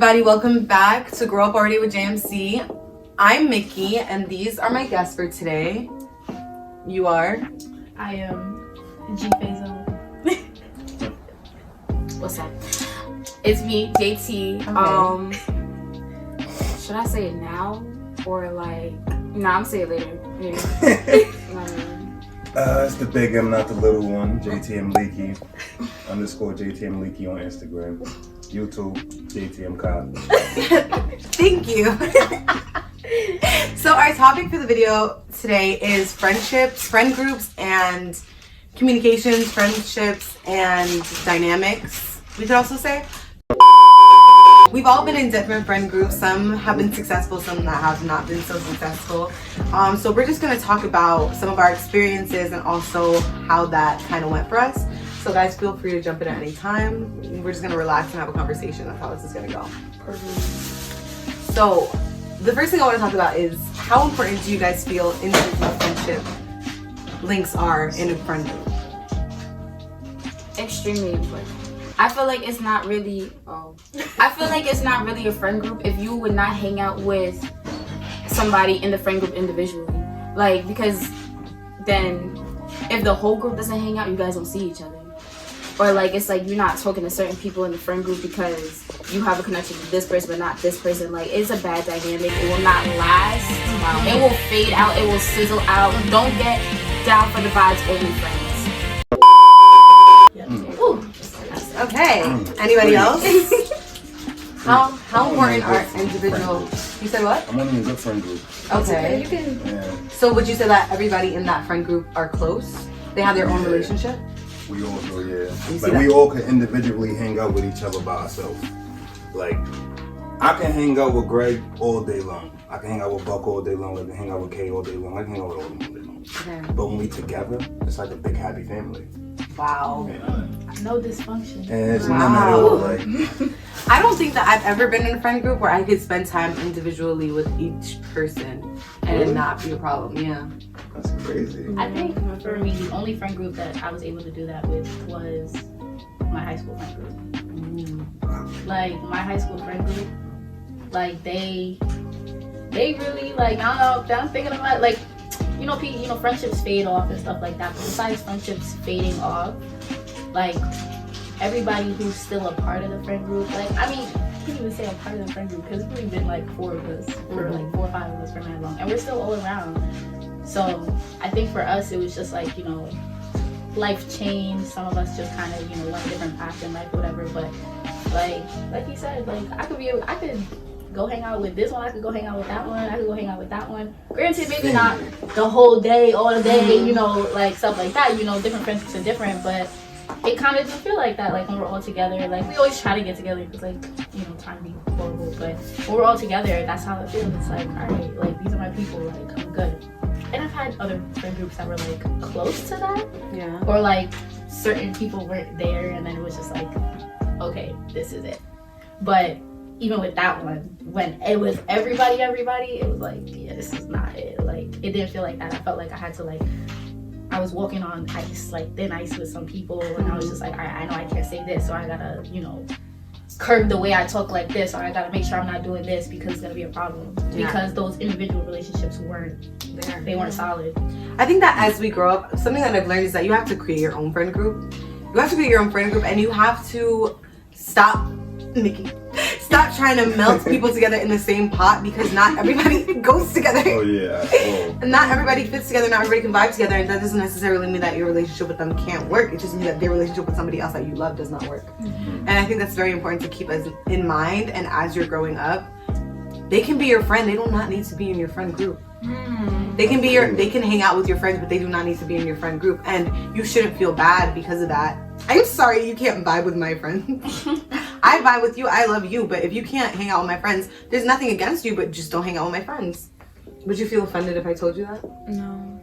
everybody, welcome back to Grow Up Already with JMC. I'm Mickey, and these are my guests for today. You are? I am G Fazo. What's up? It's me, JT. Okay. Should I say it now or like? No, I'm saying it later. Yeah. It's the big M, not the little one. JTM Leaky _ JTM Leaky on Instagram, YouTube, JTM Cop. Thank you. So our topic for the video today is friendships, friend groups, and communications, friendships, and dynamics, we could also say. We've all been in different friend groups. Some have been successful, some that have not been so successful. So we're just going to talk about some of our experiences and also how that kind of went for us. So guys, feel free to jump in at any time. We're just going to relax and have a conversation. That's how this is going to go. So the first thing I want to talk about is how important do you guys feel individual friendship links are in a friend group? Extremely important. I feel like it's not really. I feel like it's not really a friend group if you would not hang out with somebody in the friend group individually. Like, because then if the whole group doesn't hang out, you guys don't see each other. Or like it's like you're not talking to certain people in the friend group because you have a connection with this person but not this person. Like, it's a bad dynamic. It will not last. It will fade out. It will sizzle out. Don't get down for the vibes, only friends. Okay. Anybody else? How important are individual? You said what? I'm only in a good friend group. Okay. You can. Yeah, So would you say that everybody in that friend group are close? They have their own Yeah. relationship? we all do, You yeah. see Like, that? we all can individually hang out with each other by ourselves. Like, I can hang out with Greg all day long. I can hang out with Buck all day long. I can hang out with Kay all day long. I can hang out with all of them all day long. Okay. But when we together, it's like a big happy family. Wow. No dysfunction. And it's Wow. none at all like, I don't think that I've ever been in a friend group where I could spend time individually with each person and it not be a problem. Yeah. that's crazy. I think for me, the only friend group that I was able to do that with was my high school friend group. Like, my high school friend group, like they really, like, I don't know, I'm thinking about it, like, friendships fade off and stuff like that. But besides friendships fading off, like, everybody who's still a part of the friend group, like, I mean, I can't even say a part of the friend group because it's really been like 4 of us, or like 4 or 5 of us for that long, and we're still all around. So I think for us, it was just like, life changed. Some of us just kind of, went a different path in life, whatever. But like he said, like, I could go hang out with this one, I could go hang out with that one, I could go hang out with that one. Granted, maybe not the whole day, all day, like stuff like that, different friendships are different, but it kind of just feel like that, like when we're all together. Like, we always try to get together because, like, time be horrible, but when we're all together, that's how it feels. It's like, all right, like, these are my people, like, I'm good. And I've had other friend groups that were like close to that, Yeah. or like certain people weren't there, and then it was just like, okay, this is it. But even with that one, when it was everybody, it was like, yeah, this is not it. Like, it didn't feel like that. I felt like I had to, like, I was walking on ice, like thin ice with some people, and I was just like, all right, I know I can't say this, so I gotta, curb the way I talk like this, or I gotta make sure I'm not doing this because it's gonna be a problem. Yeah. Because those individual relationships weren't solid. I think that as we grow up, something that I've learned is that you have to create your own friend group. You have to create your own friend group, and you have to stop trying to melt people together in the same pot, because not everybody goes together. Oh, yeah. And not everybody fits together, not everybody can vibe together, and that doesn't necessarily mean that your relationship with them can't work. It just means that their relationship with somebody else that you love does not work. And I think that's very important to keep as in mind. And as you're growing up, they can be your friend. They do not need to be in your friend group. They can hang out with your friends, but they do not need to be in your friend group. And you shouldn't feel bad because of that. I'm sorry you can't vibe with my friend. I vibe with you, I love you, but if you can't hang out with my friends, there's nothing against you, but just don't hang out with my friends. Would you feel offended if I told you that? No.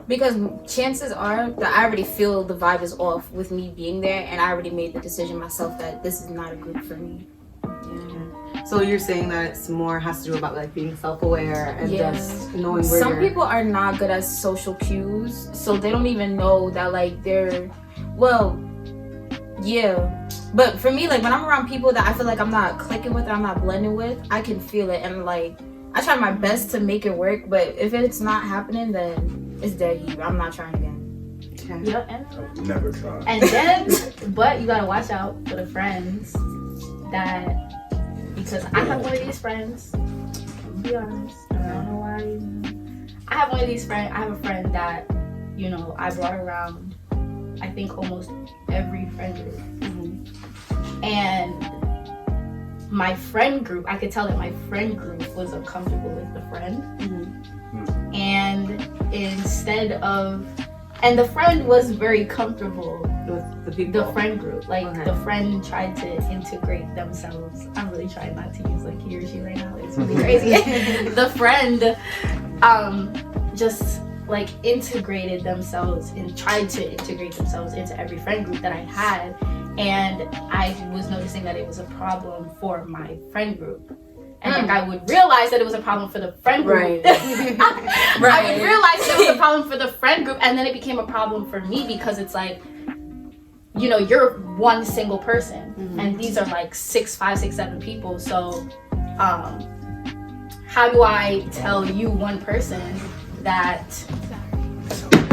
Because chances are that I already feel the vibe is off with me being there, and I already made the decision myself that this is not a group for me. Yeah. So you're saying that it's more has to do about like being self-aware and just knowing where Some people are not good at social cues, so they don't even know that, like, Yeah, but for me, like when I'm around people that I feel like I'm not clicking with, I'm not blending with, I can feel it, and like I try my best to make it work. But if it's not happening, then it's dead heat. I'm not trying again. Okay. Yeah, and I would never try. And then, but you gotta watch out for the friends that, because I have one of these friends, to be honest, I don't know why. I have one of these friends, I have a friend that, you know, I brought around, I think almost every friend group. And my friend group, I could tell that my friend group was uncomfortable with the friend. And instead of, and the friend was very comfortable With the people. the friend group, like Okay. the friend tried to integrate themselves. I'm really trying not to use like he or she right now, it's really crazy. The friend just like integrated themselves and tried to integrate themselves into every friend group that I had, and I was noticing that it was a problem for my friend group. And like I would realize that it was a problem for the friend group. Right. I would realize that it was a problem for the friend group, and then it became a problem for me because it's like, you know, you're one single person, and these are like 5, 6, 7 people. So, how do I tell you one person that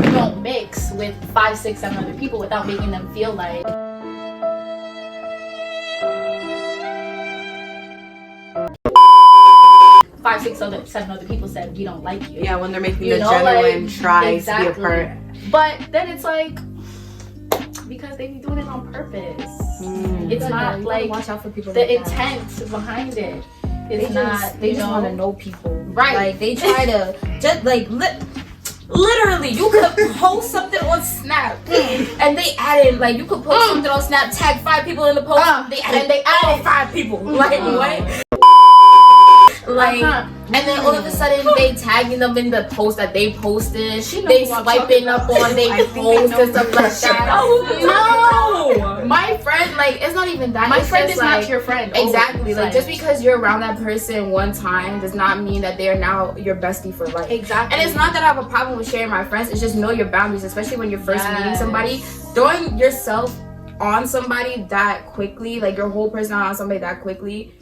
you don't mix with 5, 6, 7 other people without making them feel like? Five, 6, 7 other people said we don't like you. Yeah, when they're making You the know, genuine like, try exactly. to be a part. But then it's like, because they be doing it on purpose. It's not You gotta like watch out for people. the like that. intent behind it. They It's not, they you just know, want to know people. Right. Like they try to just like literally you could post something on Snap and they added like you could post something on Snap, tag 5 people in the post, they added all 5 people. Like what? Like and then all of a sudden they tagging them in the post that they posted. They who I'm swiping up on their posts and stuff like that. No, my friend, like it's not even that. my It's friend just, is like, not your friend. Exactly. Always. Like just because you're around that person one time does not mean that they're now your bestie for life. Exactly. And it's not that I have a problem with sharing my friends. It's just know your boundaries, especially when you're first meeting somebody. Throwing yourself on somebody that quickly, like your whole personality on somebody that quickly.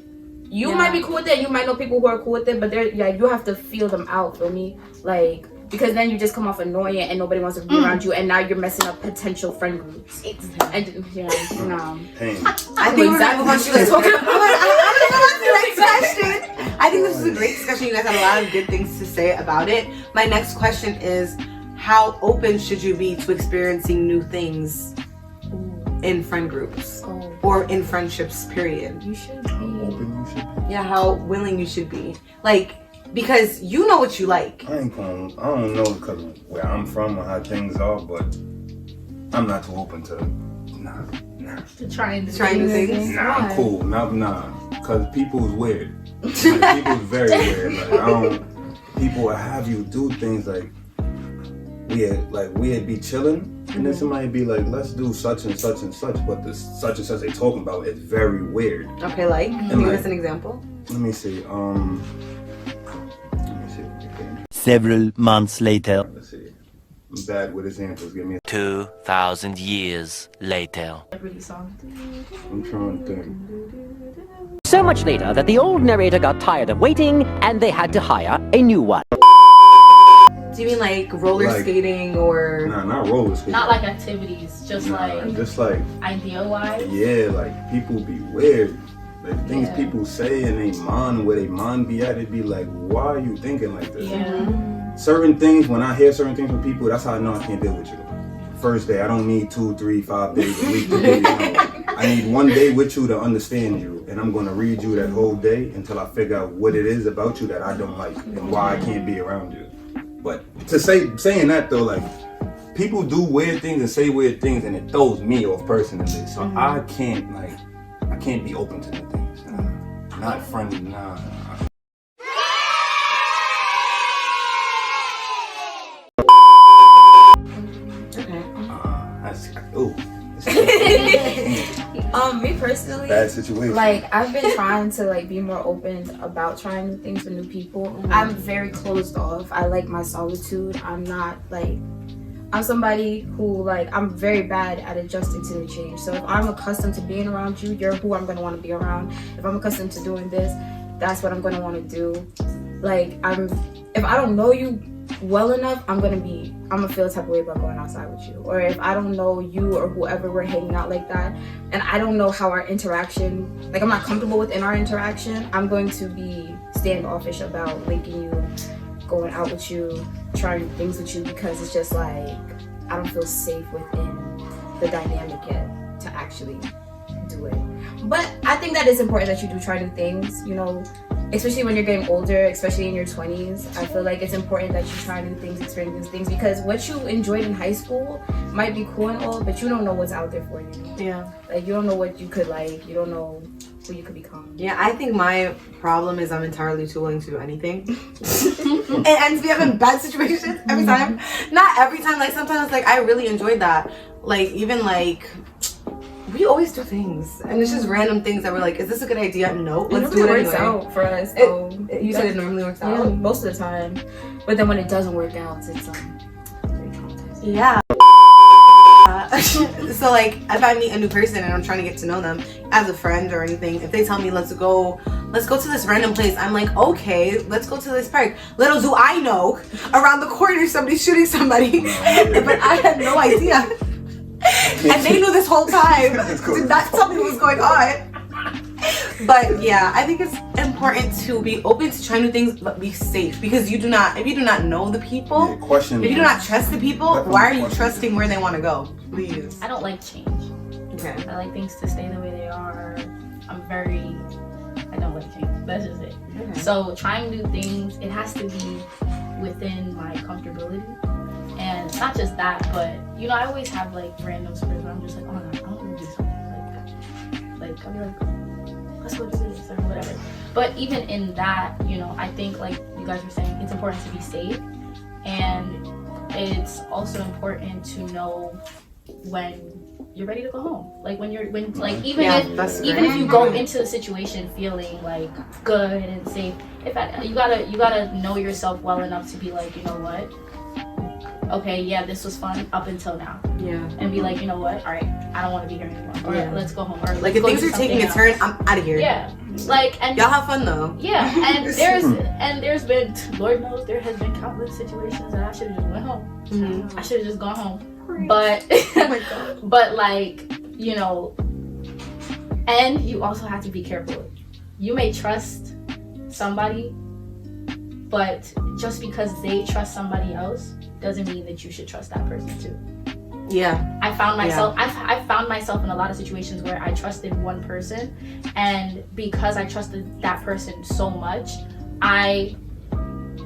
You might be cool with it. You might know people who are cool with it, but they're like you have to feel them out for me, like because then you just come off annoying and nobody wants to be around you, and now you're messing up potential friend groups. And no. Pain. I think we're gonna move on to the next question. I think this was a great discussion. You guys had a lot of good things to say about it. My next question is, how open should you be to experiencing new things in friend groups or in friendships, period? You should be. Open you should be. Yeah, how willing you should be. Like, because you know what you like. I don't know because of where I'm from or how things are, but I'm not too open to nah. to try new things. Nah, I'm cool. Nah. Cause people's weird. Like, people's very weird. Like people will have you do things like we'd be chilling. And then somebody be like, let's do such and such and such, but the such and such they talking about is very weird. Okay, like, can you give us an example? Let me see. Several months later. Let's see. I'm bad with examples. Give me 2,000 years later. I'm trying to think. So much later that the old narrator got tired of waiting and they had to hire a new one. Do you mean like roller skating or? Nah, not roller skating. Not like activities, just just like idea wise. yeah, like people be weird. Like things people say and they mind where they mind be at, it be like, why are you thinking like this? Yeah. Certain things, when I hear certain things from people, that's how I know I can't deal with you. First day, I don't need 2, 3, 5 days a week to get you know. I need 1 day with you to understand you, and I'm gonna read you that whole day until I figure out what it is about you that I don't like and why I can't be around you. But to saying that though, like people do weird things and say weird things, and it throws me off personally. So I can't be open to new things. Not friendly, nah. Okay. Me personally, Bad situation. like I've been trying to like be more open about trying new things with new people. I'm very closed off. I like my solitude. I'm not like I'm somebody who, like, I'm very bad at adjusting to new change. So if I'm accustomed to being around you, you're who I'm going to want to be around. If I'm accustomed to doing this, that's what I'm going to want to do. Like, if I don't know you well enough, I'm gonna feel the type of way about going outside with you. Or if I don't know you or whoever we're hanging out like that, and I don't know how our interaction, like I'm not comfortable within our interaction, I'm going to be standoffish about linking you, going out with you, trying things with you, because it's just like I don't feel safe within the dynamic yet to actually do it. But I think that it's important that you do try new things, you know, especially when you're getting older, especially in your 20s. I feel like it's important that you try new things, experience new things, because what you enjoyed in high school might be cool and all, but you don't know what's out there for you. Yeah. Like, you don't know what you could like, you don't know who you could become. Yeah, I think my problem is I'm entirely too willing to do anything. and to be in bad situations every time. Not every time, like sometimes like I really enjoyed that. Like even like we always do things, and it's just random things that we're like, is this a good idea? No, let's do it anyway. Works out for us. You said it normally works out? Yeah, most of the time. But then when it doesn't work out, it's very traumatizing. Yeah. So like, if I meet a new person and I'm trying to get to know them as a friend or anything, if they tell me let's go to this random place, I'm like, okay, let's go to this park. Little do I know, around the corner somebody's shooting somebody, but I had no idea. And they knew this whole time. Did not tell me what was going on. But yeah, I think it's important to be open to trying new things, but be safe, because if you do not know the people, if you do not trust the people, why are you trusting where they want to go? Please. I don't like change. Okay. I like things to stay the way they are. I don't like change. That's just it. Okay. So trying new things, it has to be within my comfortability. And not just that, but you know, I always have like random spurs where I'm just like, oh my god, I want to do something. Like I'll be like, let's go do this or whatever. But even in that, you know, I think like you guys were saying, it's important to be safe, and it's also important to know when you're ready to go home. Like even if you go into the situation feeling like good and safe, you gotta know yourself well enough to be like, you know what? Okay, yeah, this was fun up until now. Yeah. And be like, you know what? All right, I don't want to be here anymore. Or let's go home. Or like if things are taking a turn, I'm out of here. Yeah. Like, and y'all have fun though. Yeah, and there's been, Lord knows, there has been countless situations that I should have just went home. Mm-hmm. I should have just gone home. But oh my God. But like, you know, and you also have to be careful. You may trust somebody, but just because they trust somebody else doesn't mean that you should trust that person too. Yeah. I found myself in a lot of situations where I trusted one person, and because I trusted that person so much,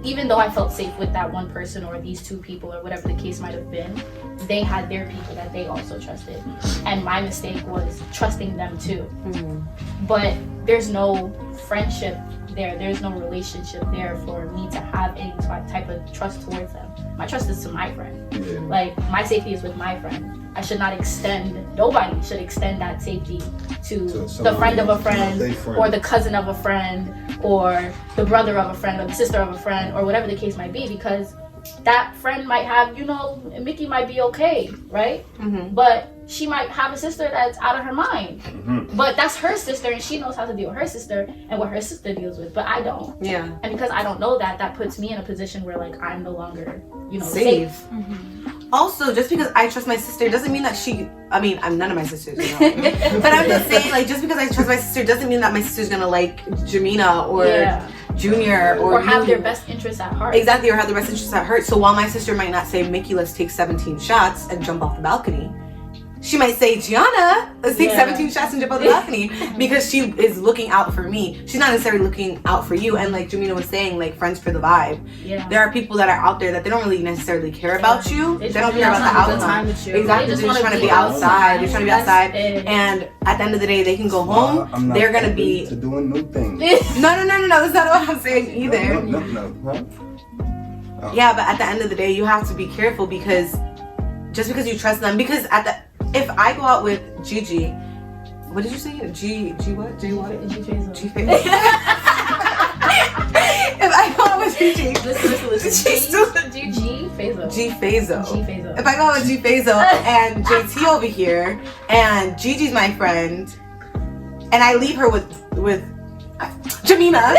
even though I felt safe with that one person or these two people or whatever the case might have been, they had their people that they also trusted. And my mistake was trusting them too. Mm-hmm. But there's no friendship there. There's no relationship there for me to have any type of trust towards them. My trust is to my friend. Yeah. Like, my safety is with my friend. Nobody should extend that safety to the friend of a friend, or the cousin of a friend, or the brother of a friend, or the sister of a friend, or whatever the case might be, because that friend might have, you know, Mickey might be okay, right? Mm-hmm. But she might have a sister that's out of her mind. Mm-hmm. But that's her sister, and she knows how to deal with her sister and what her sister deals with, but I don't. Yeah. And because I don't know that puts me in a position where, like, I'm no longer, you know, safe. Mm-hmm. Also, just because I trust my sister doesn't mean that I'm none of my sisters, you know. But I'm just saying, like, just because I trust my sister doesn't mean that my sister's gonna like Jamina or Junior or have their best interests at heart. Exactly, or have their best interests at heart. So while my sister might not say, Mickey, let's take 17 shots and jump off the balcony, she might say, Gianna, let's take 17 shots and jump off the balcony, because she is looking out for me. She's not necessarily looking out for you. And like Jamina was saying, like, friends for the vibe. Yeah. There are people that are out there that they don't really necessarily care about you. They don't care about the outcome. Exactly. They're just trying to be outside. They're trying to be outside. And at the end of the day, they can go home. They're going to be to doing new things. No. That's not what I'm saying either. No. Huh? Oh. Yeah, but at the end of the day, you have to be careful, because just because you trust them, because if I go out with Gigi, what did you say? G what? G what? If I go out with She's still G Fazo. G Fazo. G Fazo. If I go with G Fazo and JT over here and Gigi's my friend, and I leave her with Jamina.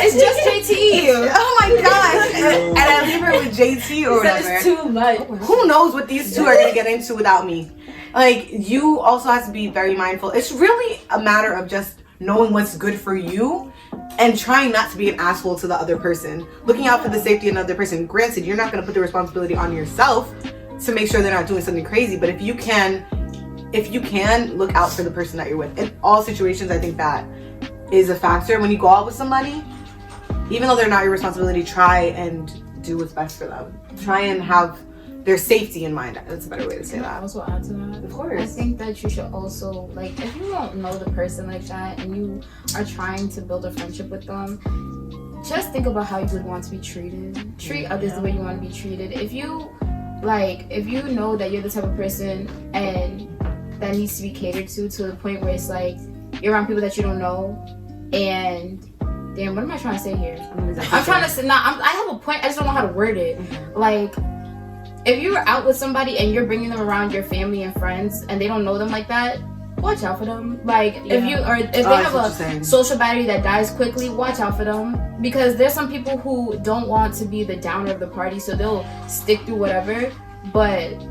It's just JT. Oh my gosh. And I leave her with JT or whatever. That's too much. Who knows what these two are gonna get into without me? Like, you also have to be very mindful. It's really a matter of just knowing what's good for you and trying not to be an asshole to the other person. Looking out for the safety of another person. Granted, you're not gonna put the responsibility on yourself to make sure they're not doing something crazy, but if you can look out for the person that you're with. In all situations, I think that is a factor. When you go out with somebody, even though they're not your responsibility, try and do what's best for them. Try and have their safety in mind. That's a better way to say that. Also add to that. Of course. I think that you should also, like, if you don't know the person like that and you are trying to build a friendship with them, just think about how you would want to be treated. Treat others the way you want to be treated. If you know that you're the type of person and that needs to be catered to the point where it's like you're around people that you don't know, and damn, what am I trying to say here? I'm trying to say, I have a point, I just don't know how to word it. Like, if you're out with somebody and you're bringing them around your family and friends and they don't know them like that, watch out for them. Like, if they have a social battery that dies quickly, watch out for them, because there's some people who don't want to be the downer of the party, so they'll stick through whatever. But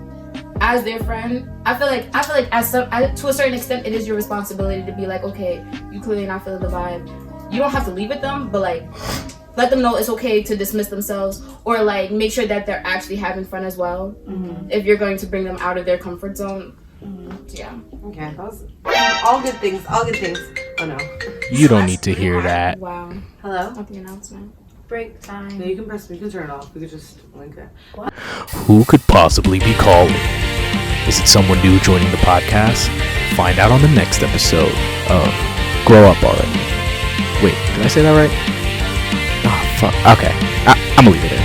as their friend, I feel like to a certain extent, it is your responsibility to be like, okay, you clearly not feeling the vibe. You don't have to leave with them, but like, let them know it's okay to dismiss themselves, or like make sure that they're actually having fun as well. If you're going to bring them out of their comfort zone. Yeah. Okay, that was all good things. All good things. Oh no. You don't need to hear that. Wow. Hello? Not the announcement. Break time. No, you can turn it off. We could just link it. Who could possibly be calling? Is it someone new joining the podcast? Find out on the next episode of Grow Up Already. Wait, did I say that right? Oh, fuck. Okay. I'm gonna leave it in.